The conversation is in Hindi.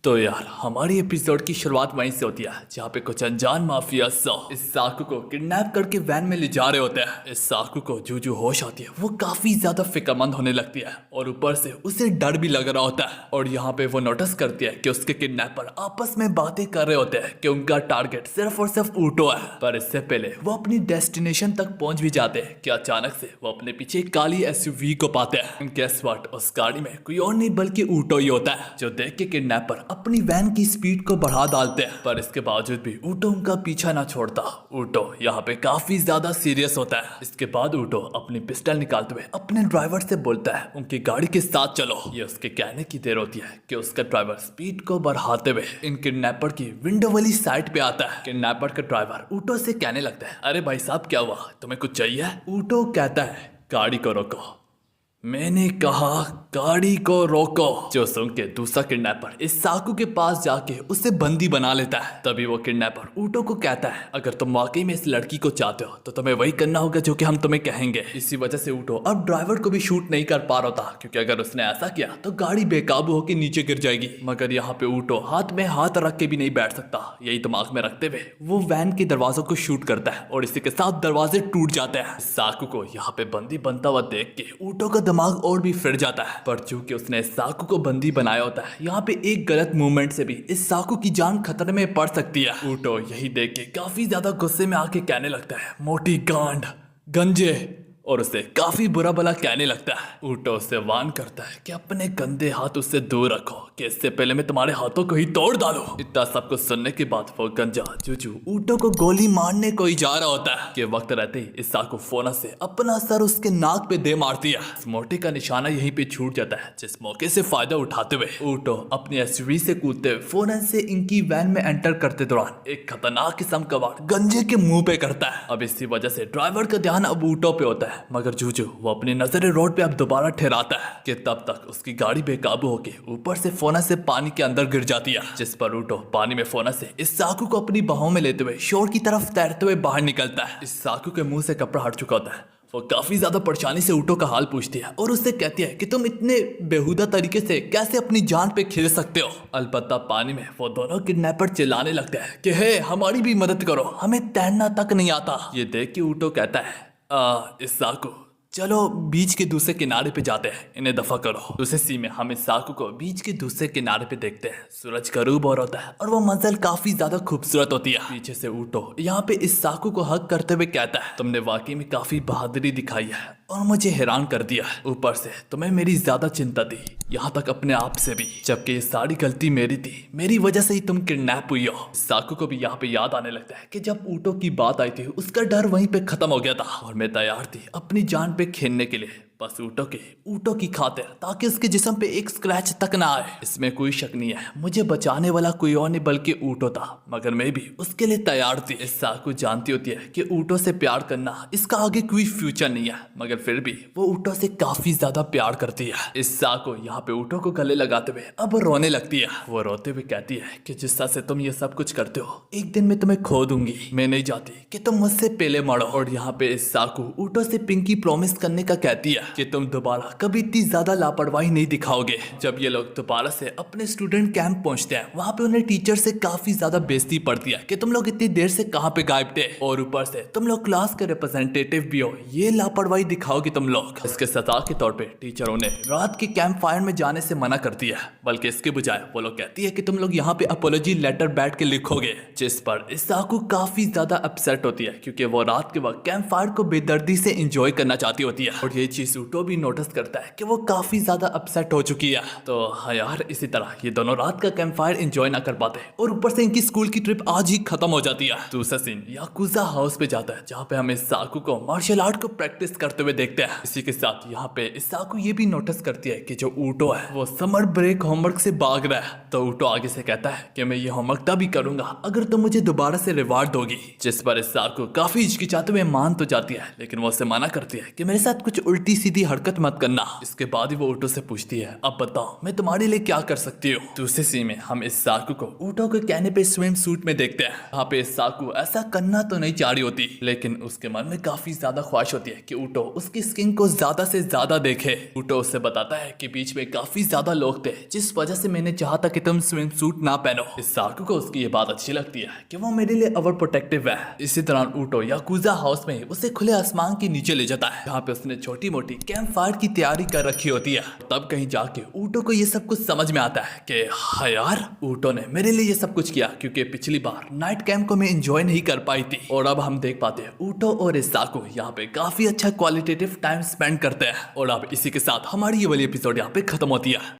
तो यार हमारी एपिसोड की शुरुआत वहीं से होती है जहाँ पे कुछ अनजान माफिया इस साकू को किडनैप करके वैन में ले जा रहे होते हैं। इस साकू को जो होश आती है वो काफी ज्यादा फिक्रमंद होने लगती है और ऊपर से उसे डर भी लग रहा होता है। और यहाँ पे वो नोटिस करती है कि उसके किडनैपर आपस में बातें कर रहे होते हैं कि उनका टारगेट सिर्फ और सिर्फ ऊँटो है। पर इससे पहले वो अपनी डेस्टिनेशन तक पहुंच भी जाते हैं कि अचानक से वो अपने पीछे एक काली एसयूवी को पाते हैं। गेस व्हाट, उस गाड़ी में कोई और नहीं बल्कि ऊँटो ही होता है, जो देख के किडनैपर अपनी वैन की स्पीड को बढ़ा डालते हैं। पर इसके बावजूद भी ऊँटो उनका पीछा ना छोड़ता। ऊँटो यहाँ पे काफी ज्यादा सीरियस होता है। इसके बाद ऊँटो अपनी पिस्टल निकालते हुए अपने ड्राइवर से बोलता है उनकी गाड़ी के साथ चलो। ये उसके कहने की देर होती है कि उसका ड्राइवर स्पीड को बढ़ाते हुए इन किडनैपर की विंडो वाली साइड पे आता है। किडनैपर का ड्राइवर ऊँटो से कहने लगता है, अरे भाई साहब क्या हुआ, तुम्हें कुछ चाहिए? ऊँटो कहता है, गाड़ी को रोको। मैंने कहा गाड़ी को रोको। जो सुन के दूसरा किडनैपर इस साकू के पास जाके उसे बंदी बना लेता है। तभी वो किडनैपर ऊँटो को कहता है, अगर तुम वाकई में इस लड़की को चाहते हो तो तुम्हें वही करना होगा जो कि हम तुम्हें कहेंगे। इसी वजह से ऊँटो अब ड्राइवर को भी शूट नहीं कर पा रहा था, क्योंकि अगर उसने ऐसा किया तो गाड़ी बेकाबू होकर नीचे गिर जाएगी। मगर यहाँ पे ऊँटो हाथ में हाथ रख के भी नहीं बैठ सकता। यही दिमाग में रखते हुए वो वैन के दरवाजों को शूट करता है और इसी के साथ दरवाजे टूट जाते हैं। साकू को यहाँ पे बंदी बनता हुआ देख के ऊँटो का दिमाग और भी फिर जाता है। पर चूंकि उसने साकू को बंदी बनाया होता है, यहाँ पे एक गलत मूवमेंट से भी इस साकू की जान खतरे में पड़ सकती है। ऊँटो यही देख के काफी ज्यादा गुस्से में आके कहने लगता है, मोटी गांड, गंजे, और उसे काफी बुरा भला कहने लगता है। ऊँटो उसे वार्न करता है कि अपने गंदे हाथ उससे दूर रखो, कि इससे पहले मैं तुम्हारे हाथों को ही तोड़ डालूं। इतना सब कुछ सुनने के बाद वो गंजा जूजू ऊँटो को गोली मारने को ही जा रहा होता है कि वक्त रहते ही इस साकू फोना से अपना सर उसके नाक पे दे मारती है। इस मोटे का निशाना यहीं पे छूट जाता है, जिस मौके से फायदा उठाते हुए ऊँटो अपनी एसयूवी से कूदते हुए फोरन से इनकी वैन में एंटर करते दौरान एक खतरनाक किस्म का वार गंजे के मुंह पे करता है। अब इसी वजह से ड्राइवर का ध्यान अब ऊँटो पे होता है, मगर जूजू वो अपनी नजरें रोड पे अब दोबारा ठहराता है कि तब तक उसकी गाड़ी बेकाबू होके ऊपर से फोना से पानी के अंदर गिर जाती है, जिस पर ऊँटो पानी में फोना से इस साकू को अपनी बाहों में लेते हुए शोर की तरफ तैरते हुए बाहर निकलता है। इस साकू के मुंह से कपड़ा हट चुका होता है। वो काफी ज्यादा परेशानी से ऊँटो का हाल पूछती है और उससे कहती है कि तुम इतने बेहुदा तरीके से कैसे अपनी जान पे खेल सकते हो। अलबत्ता पानी में वो दोनों किडनैपर चिल्लाने लगते हैं कि हे हमारी भी मदद करो, हमें तैरना तक नहीं आता। ये देख के ऊँटो कहता है, इस साकू चलो बीच के दूसरे किनारे पे जाते हैं, इन्हें दफा करो। दूसरे सीन में हम इस साकू को बीच के दूसरे किनारे पे देखते हैं। सूरज गरूब हो होता है और वो मंजर काफी ज्यादा खूबसूरत होती है। पीछे से ऊँटो यहाँ पे इस साकू को हक करते हुए कहता है, तुमने वाकई में काफी बहादुरी दिखाई है और मुझे हैरान कर दिया। ऊपर से तुम्हें मेरी ज्यादा चिंता थी, यहाँ तक अपने आप से भी, जबकि ये सारी गलती मेरी थी, मेरी वजह से ही तुम किडनैप हुई हो। साकू को भी यहाँ पे याद आने लगता है कि जब ऊँटो की बात आई थी उसका डर वहीं पे खत्म हो गया था और मैं तैयार थी अपनी जान पे खेलने के लिए, बस ऊँटो की खातिर, ताकि उसके जिस्म पे एक स्क्रैच तक ना आए। इसमें कोई शक नहीं है, मुझे बचाने वाला कोई और नहीं बल्कि ऊँटो था, मगर मैं भी उसके लिए तैयार थी। इस साकू जानती होती है कि ऊँटो से प्यार करना इसका आगे कोई फ्यूचर नहीं है, मगर फिर भी वो ऊँटो से काफी ज्यादा प्यार करती है। इस साकू यहाँ पे ऊँटो को गले लगाते हुए अब रोने लगती है। वो रोते हुए कहती है कि जिस तरह से तुम ये सब कुछ करते हो, एक दिन मैं तुम्हें खो दूंगी। मैं नहीं चाहती कि तुम मुझसे पहले मरो। और यहाँ पे इस साकू ऊँटो से पिंकी प्रॉमिस करने का कहती है कि तुम दोबारा कभी इतनी ज्यादा लापरवाही नहीं दिखाओगे। जब ये लोग दोबारा से अपने स्टूडेंट कैंप पहुंचते हैं, वहां पे उन्हें टीचर से काफी ज्यादा बेइज्जती पड़ती है कि तुम लोग इतनी देर से कहां पे गायब थे, और ऊपर से तुम लोग क्लास के रिप्रेजेंटेटिव भी हो, ये लापरवाही दिखाओगे तुम लोग। इसके सजा के तौर पे टीचर उन्हें रात के कैंप फायर में जाने से मना करती है, बल्कि इसके बजाय वो लोग कहती है कि तुम लोग यहाँ पे अपोलॉजी लेटर बैठ के लिखोगे, जिस पर साकू काफी ज्यादा अपसेट होती है, क्योंकि वो रात के वक्त कैंप फायर को बेदर्दी से एंजॉय करना चाहती होती है। और ये चीज ऊँटो भी नोटिस करता है कि वो काफी ज्यादा अपसेट हो चुकी है। तो हाँ यार, इसी तरह ये दोनों रात का कैंप फायर एंजॉय ना कर पाते और ऊपर से इनकी स्कूल की ट्रिप आज ही खत्म हो जाती है। दूसरा सीन याकुजा हाउस पे जाता है, जहाँ पे हमें साकू को मार्शल आर्ट को प्रैक्टिस करते हुए देखते हैं। इसी के साथ यहाँ पे साकू ये भी नोटिस करती है कि जो ऊँटो है वो समर ब्रेक होमवर्क से भाग रहा है। तो ऊँटो आगे से कहता है कि मैं ये होमवर्क तभी करूंगा अगर तुम मुझे दोबारा से रिवार्ड दोगी, जिस पर साकू काफी हिचकिचाते हुए मान तो जाती है, लेकिन वो उसे मना करती है कि मेरे साथ कुछ उल्टी सीधी हरकत मत करना। इसके बाद ही वो ऊँटो से पूछती है, अब बताओ मैं तुम्हारे लिए क्या कर सकती हूँ। दूसरे सीन में हम इस साकू को ऊँटो के कहने पे स्विम सूट में देखते हैं। यहाँ पे साकू ऐसा करना तो नहीं चाह रही होती, लेकिन उसके मन में काफी ज्यादा ख्वाहिश होती है कि ऊँटो उसकी स्किन को ज्यादा से ज्यादा देखे। ऊँटो उससे बताता है कि बीच में काफी ज्यादा लोग थे, जिस वजह से मैंने जहाँ तक कि तुम स्विम सूट ना पहनो। इस साकू को उसकी ये बात अच्छी लगती है कि वो मेरे लिए ओवर प्रोटेक्टिव है। इसी दौरान ऊटो याकुजा हाउस में उसे खुले आसमान के नीचे ले जाता है, जहाँ पे उसने छोटी मोटी कैंप फायर की तैयारी कर रखी होती है। तब कहीं जाके ऊटो को ये सब कुछ समझ में आता है कि हाँ यार, ऊटो ने मेरे लिए ये सब कुछ किया क्योंकि पिछली बार नाइट कैंप को मैं एंजॉय नहीं कर पाई थी। और अब हम देख पाते हैं ऊटो और इस साकू यहाँ पे काफी अच्छा क्वालिटेटिव टाइम स्पेंड करते हैं। और अब इसी के साथ हमारी ये वाली एपिसोड यहाँ पे खत्म होती है।